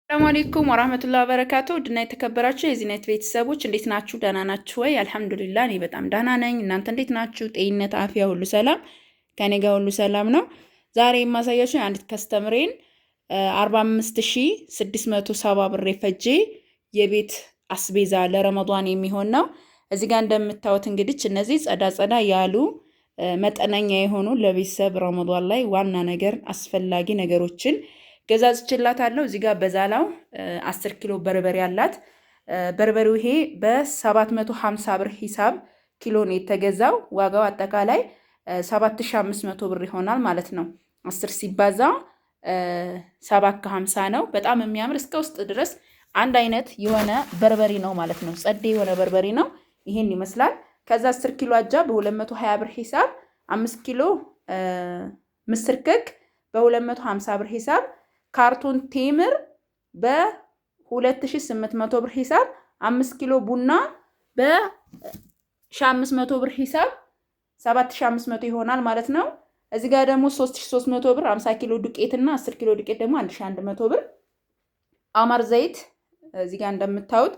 ሰላም አለይኩም ወራህመቱላሂ ወበረካቱ ድና የተከበራችሁ የዚህነት ቤተሰቦች እንዴት ናችሁ? ደህና ናችሁ ወይ? አልሐምዱሊላህ እኔ በጣም ደህና ነኝ። እናንተ እንዴት ናችሁ? ጤንነት፣ አፍያ ሁሉ ሰላም ከኔ ጋር ሁሉ ሰላም ነው። ዛሬ የማሳያችሁ አንዲት ከስተምሬን 45670 ብር የፈጀ የቤት አስቤዛ ለረመዳን የሚሆን ነው። እዚህ ጋር እንደምታዩት እንግዲህ እነዚህ ጸዳ ያሉ መጠነኛ የሆኑ ለቤተሰብ ረመዳን ላይ ዋና ነገር አስፈላጊ ነገሮችን ገዛዝችላታለሁ። እዚህ ጋር በዛላው 10 ኪሎ በርበሬ አላት። በርበሬው ይሄ በ750 ብር ሂሳብ ኪሎ ነው የተገዛው። ዋጋው አጠቃላይ 7500 ብር ይሆናል ማለት ነው። 10 ሲባዛ 750 ነው። በጣም የሚያምር እስከ ውስጥ ድረስ አንድ አይነት የሆነ በርበሬ ነው ማለት ነው። ጸዴ የሆነ በርበሬ ነው። ይሄን ይመስላል። ከዛ 10 ኪሎ አጃ በ220 ብር ሂሳብ፣ 5 ኪሎ ምስር ክክ በ250 ብር ሂሳብ፣ ካርቶን ቴምር በ2800 ብር ሂሳብ፣ 5 ኪሎ ቡና በ1500 ብር ሂሳብ 7500 ይሆናል ማለት ነው። እዚህ ጋር ደግሞ 3300 ብር 50 ኪሎ ዱቄት እና 10 ኪሎ ዱቄት ደግሞ 1100 ብር። አማር ዘይት እዚህ ጋር እንደምታዩት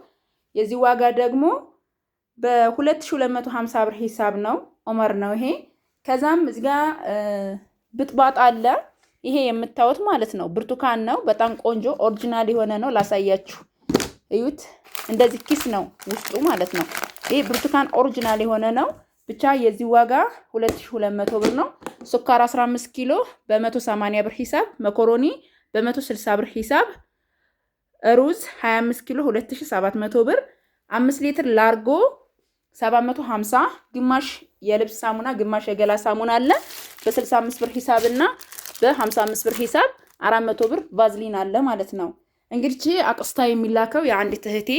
የዚህ ዋጋ ደግሞ በ2250 ብር ሂሳብ ነው። ኦመር ነው ይሄ። ከዛም እዚህ ጋር ብጥባጥ አለ። ይሄ የምታዩት ማለት ነው ብርቱካን ነው። በጣም ቆንጆ ኦሪጂናል የሆነ ነው። ላሳያችሁ፣ እዩት። እንደዚህ ኪስ ነው ውስጡ ማለት ነው። ይሄ ብርቱካን ኦሪጂናል የሆነ ነው። ብቻ የዚህ ዋጋ 2200 ብር ነው። ሱካር 15 ኪሎ በ180 ብር ሂሳብ፣ መኮሮኒ በ160 ብር ሂሳብ፣ ሩዝ 25 ኪሎ 2700 ብር፣ 5 ሊትር ላርጎ 750፣ ግማሽ የልብስ ሳሙና ግማሽ የገላ ሳሙና አለ በ65 ብር ሂሳብ እና በ55 ብር ሂሳብ 400 ብር ቫዝሊን አለ ማለት ነው። እንግዲህ አቅስታ የሚላከው የአንዲት እህቴ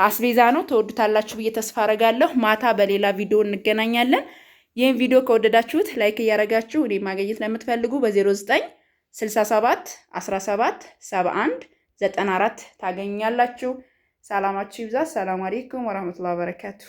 አስቤዛ ነው። ተወዱታላችሁ ብዬ ተስፋ አረጋለሁ። ማታ በሌላ ቪዲዮ እንገናኛለን። ይህን ቪዲዮ ከወደዳችሁት ላይክ እያረጋችሁ እኔ ማግኘት ለምትፈልጉ በ0967 17 71 94 ታገኛላችሁ። ሰላማችሁ ይብዛ። ሰላም አለይኩም ወራህመቱላሂ ወበረካቱ።